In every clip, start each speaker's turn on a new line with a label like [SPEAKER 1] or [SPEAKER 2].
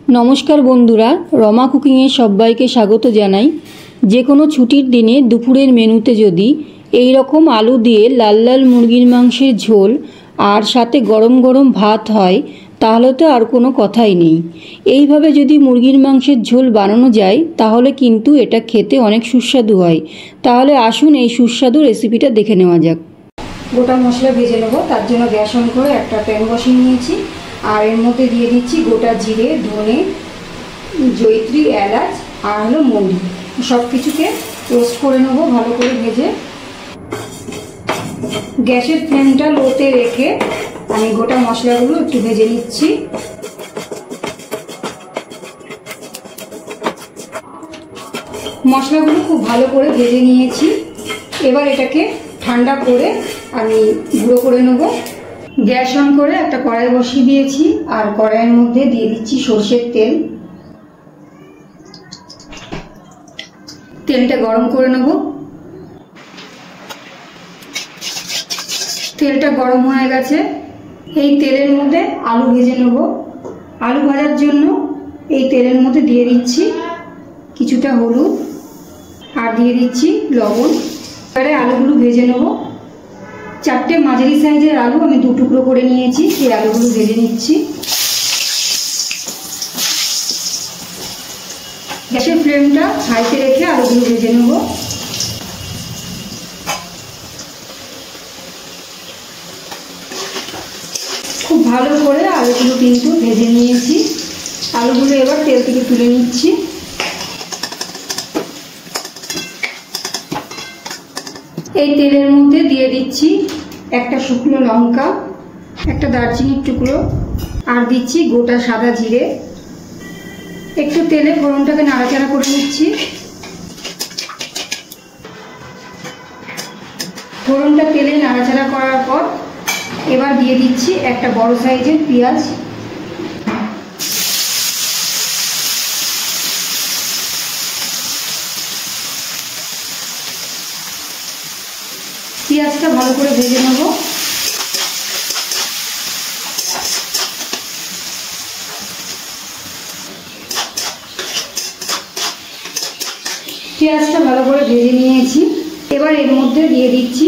[SPEAKER 1] नमस्कार बंधुरा रमा कुकिंगे सबाइके स्वागत जानाई। जे कोनो छुटिर दिने दुपुरेर मेनुते यदि एई रकम आलू दिए लाल लाल मुरगिर मांसेर झोल और साथे गरम गरम भात हय ताहले तो आर कोनो कथाई नेई। एइभावे यदि मुरगिर मांसेर झोल बानानो जाय ताहले किन्तु एटा खेते अनेक सुस्वादु हय। ताहले आसुन एई सुस्वादु रेसिपिटा देखे नेওয়া যাক। गोटा मशला भेजे नेब। तार जोन्नो ग्यास अन करे एकटा पैन बसिয়ে নিয়েছি और एर मध्य दिए दिচ্ছি गोटा जिरे धने जयत्री एलाच और हलो मौरी सब किछुके रोस्ट करे नेब भालो करे भेजे। गैसेर फ्लेमटा लोते रेखे आमी गोटा मशलागुलो एकटु भेजे निচ্ছি। मशलागुलो खूब भालो करे भेजे निয়েছি। एबार एटाके ঠান্ডা করে আমি গুঁড়ো করে নেব। গ্যাস অন করে একটা কড়াই বসিয়ে দিয়েছি আর কড়াইয়ের মধ্যে দিয়ে দিচ্ছি সরষের তেল। তেলটা গরম করে নেব। তেলটা গরম হয়ে গেছে। এই তেলের মধ্যে আলু ভেজে নেব। আলু ভাজার জন্য এই তেলের মধ্যে দিয়ে দিচ্ছি কিছুটা হলুদ আর দিয়ে দিচ্ছি লবণ। এবারে আলুগুলো ভেজে নেব। চারটে মাঝারি সাইজের আলু আমি দু টুকরো করে নিয়েছি, সেই আলুগুলো ভেজে নিচ্ছি। গ্যাসের ফ্লেমটা হাইতে রেখে আলুগুলো ভেজে নেব। খুব ভালো করে আলুগুলো কিন্তু ভেজে নিয়েছি। আলুগুলো এবার তেল থেকে তুলে নিচ্ছি। এই তেলের মধ্যে দিয়ে দিচ্ছি একটা শুকনো লঙ্কা, একটা দারচিনির টুকরো আর দিচ্ছি গোটা সাদা জিরে। একটু তেলে ফোড়নটাকে নাড়াচাড়া করে নিচ্ছি। ফোড়নটা তেলে নাড়াচাড়া করার পর এবার দিয়ে দিচ্ছি একটা বড় সাইজের পেঁয়াজ। পেঁয়াজটা ভালো করে ভেজে নেব। পেঁয়াজটা ভালো করে ভেজে নিয়েছি। এবার এর মধ্যে দিয়ে দিচ্ছি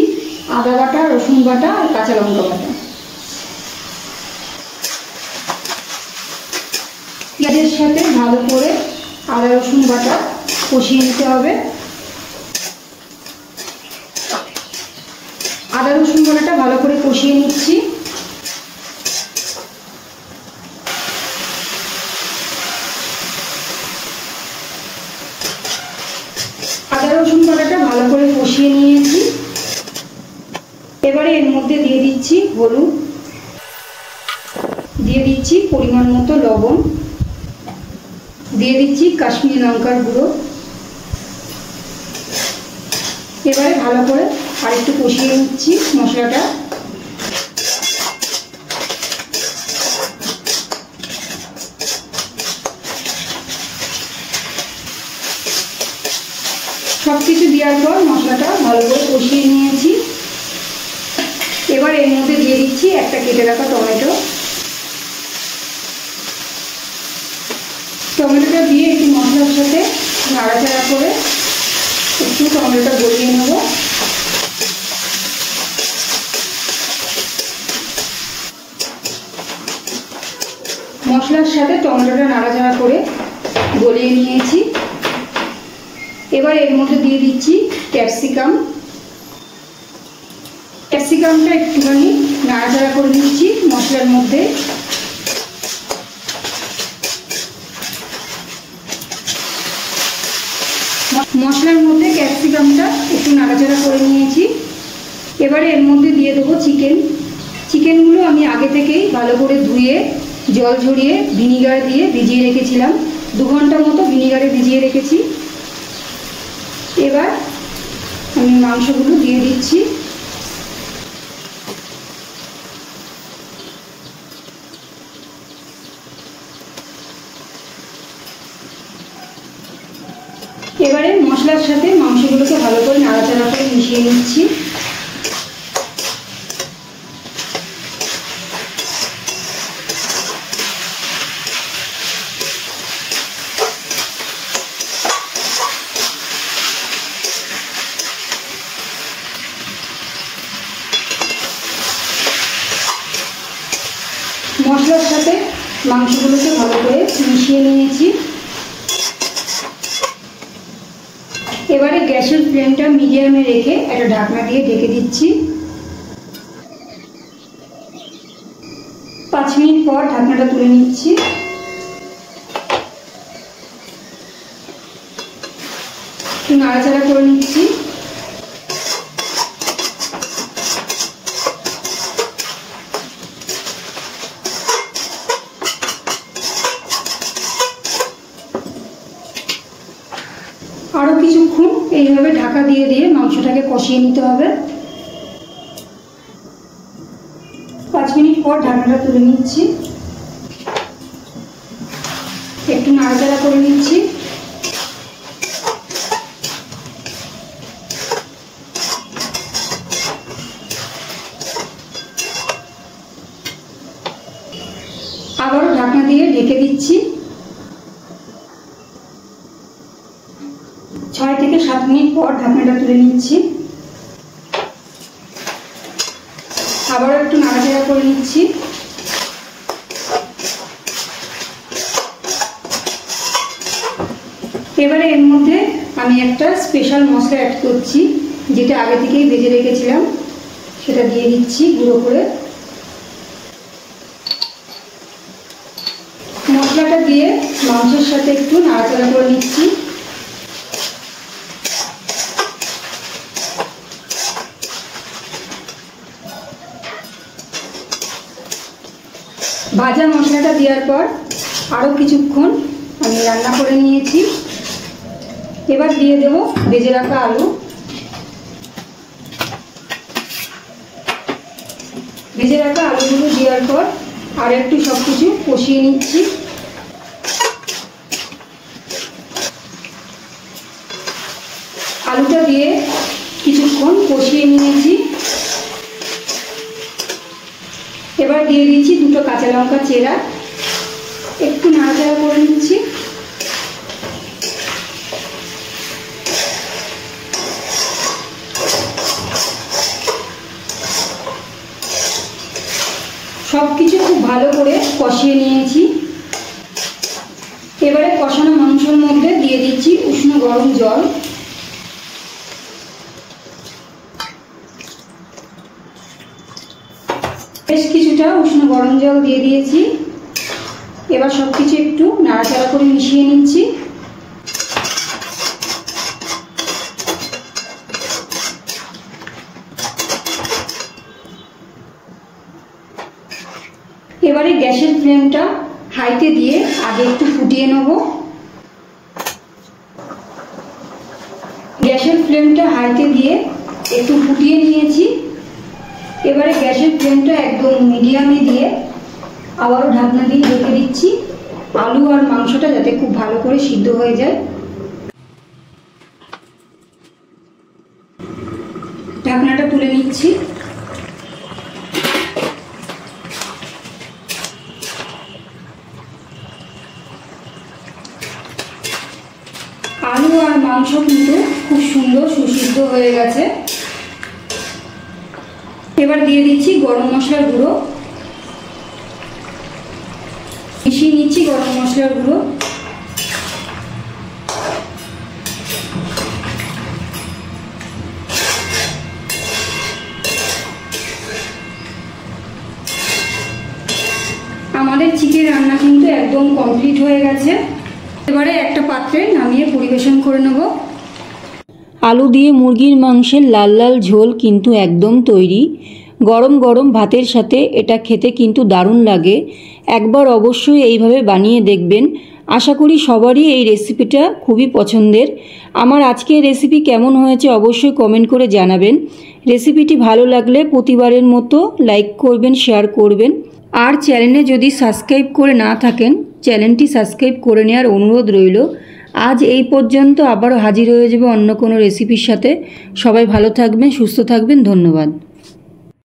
[SPEAKER 1] আদা বাটা, রসুন বাটা আর কাঁচা লঙ্কা বাটা। পেঁয়াজের সাথে ভালো করে আদা রসুন বাটা কষিয়ে নিতে হবে। আদা রসুন বাটাটা ভালো করে কষিয়ে নিচ্ছি। আদা রসুন বাটাটা ভালো করে কষিয়ে নিয়েছি। এবারে এর মধ্যে দিয়ে দিচ্ছি হলুদ, দিয়ে দিচ্ছি পরিমাণ মতো লবণ, দিয়ে দিচ্ছি কাশ্মীরি লঙ্কার গুঁড়ো। এবারে ভালো করে আরেকটু কষিয়ে নিচ্ছি মশলাটা। সবকিছু দেওয়ার পর মশলাটা ভালো করে কষিয়ে নিয়েছি। এবার এর মধ্যে দিয়ে দিচ্ছি একটা কেটে রাখা টমেটো। টমেটোটা দিয়ে একটু মশলার সাথে নাড়াচাড়া করে একটু টমেটোটা গলিয়ে নেব। মশলার সাথে টমেটোটা নাড়াচাড়া করে গলিয়ে নিয়েছি। এবার এর মধ্যে দিয়ে দিচ্ছি ক্যাপসিকাম। ক্যাপসিকামটা একটুখানি নাড়াচাড়া করে দিচ্ছি মশলার মধ্যে। মশলার মধ্যে ক্যাপসিকামটা একটু নাড়াচাড়া করে নিয়েছি। এবারে এর মধ্যে দিয়ে দেবো চিকেন। চিকেনগুলো আমি আগে থেকেই ভালো করে ধুয়ে জল ঝরিয়ে ভিনিগার দিয়ে ভিজিয়ে রেখেছিলাম। 2 ঘন্টা মতো ভিনিগারে ভিজিয়ে রেখেছি। এবার আমি মাংসগুলো দিয়ে দিচ্ছি। এবারে মশলার সাথে মাংসগুলোকে ভালো করে নাড়াচাড়া করে মিশিয়ে নিচ্ছি। মাংসগুলোকে ভালো করে মিশিয়ে নিয়েছি। এবারে গ্যাসের ফ্লেমটা মিডিয়ামে রেখে একটা ঢাকনা দিয়ে ঢেকে দিচ্ছি। 5 মিনিট পর ঢাকনাটা তুলে নিচ্ছি। একটু নাড়াচাড়া করে নিচ্ছি। আরো কিছুক্ষণ এইভাবে ঢাকা দিয়ে দিয়ে মাংসটাকে কষিয়ে নিতে হবে। 5 মিনিট পর ঢাকনাটা তুলে নিচ্ছি। একটু নাড়াচাড়া করে নিচ্ছি। আবারও ঢাকনা দিয়ে ঢেকে দিচ্ছি। 6 থেকে 7 মিনিট পর ঢাকনাটা তুলে নিচ্ছি। আবারও একটু নাড়াচাড়া করে নিচ্ছি। এবারে এর মধ্যে আমি একটা স্পেশাল মশলা অ্যাড করছি, যেটা আগে থেকেই ভেজে রেখেছিলাম, সেটা দিয়ে দিচ্ছি গুঁড়ো করে। মশলাটা দিয়ে মাংসের সাথে একটু নাড়াচাড়া করে নিচ্ছি। ভাজা মশলাটা দেওয়ার পর আরও কিছুক্ষণ আমি রান্না করে নিয়েছি। এবার দিয়ে দেব ভেজে রাখা আলু। ভেজে রাখা আলুগুলো দেওয়ার পর আর একটু সব কিছু কষিয়ে নিচ্ছি। আলুটা দিয়ে কিছুক্ষণ কষিয়ে নিয়েছি। এবার দিয়ে দিচ্ছি 2টো কাঁচা লঙ্কা চেরা। একটু নাড়াচাড়া করে নিচ্ছি। সবকিছু খুব ভালো করে কষিয়ে নিয়েছি। এবারে কষানো মাংসের মধ্যে দিয়ে দিচ্ছি উষ্ণ গরম জল। বেশ কিছুটা উষ্ণ গরম জল দিয়ে দিয়েছি। এবার সবকিছু একটু নাড়াচাড়া করে মিশিয়ে নিচ্ছি। এবারে গ্যাসের ফ্লেমটা হাইতে দিয়ে আগে একটু ফুটিয়ে নেব। গ্যাসের ফ্লেমটা হাইতে দিয়ে একটু ফুটিয়ে নিয়েছি। এবারে গ্যাসের ফ্লেমটা একদম মিডিয়ামে দিয়ে আবারও ঢাকনা দিয়ে ঢেকে দিচ্ছি, আলু আর মাংসটা যাতে খুব ভালো করে সিদ্ধ হয়ে যায়। ঢাকনাটা তুলে নিচ্ছি। আলু আর মাংস কিন্তু খুব সুন্দর সুসিদ্ধ হয়ে গেছে। এবার দিয়ে দিচ্ছি গরম মশলার গুঁড়ো। মিশিয়ে নিচ্ছি গরম মশলার গুঁড়ো। আমাদের চিকেন রান্না কিন্তু একদম কমপ্লিট হয়ে গেছে। এবারে একটা পাত্রে নামিয়ে পরিবেশন করে নেব। আলু দিয়ে মুরগির মাংসের লাল লাল ঝোল কিন্তু একদম তৈরি। গরম গরম ভাতের সাথে এটা খেতে কিন্তু দারুণ লাগে। একবার অবশ্যই এইভাবে বানিয়ে দেখবেন। আশা করি সবারই এই রেসিপিটা খুবই পছন্দের। আমার আজকের রেসিপি কেমন হয়েছে অবশ্যই কমেন্ট করে জানাবেন। রেসিপিটি ভালো লাগলে প্রতিবারের মতো লাইক করবেন, শেয়ার করবেন। আর চ্যানেলে যদি সাবস্ক্রাইব করে না থাকেন, চ্যানেলটি সাবস্ক্রাইব করে নেওয়ার অনুরোধ রইল। আজ এই পর্যন্ত, আবারও হাজির হয়ে যাবে অন্য কোনো রেসিপির সাথে। সবাই ভালো থাকবেন, সুস্থ থাকবেন। ধন্যবাদ।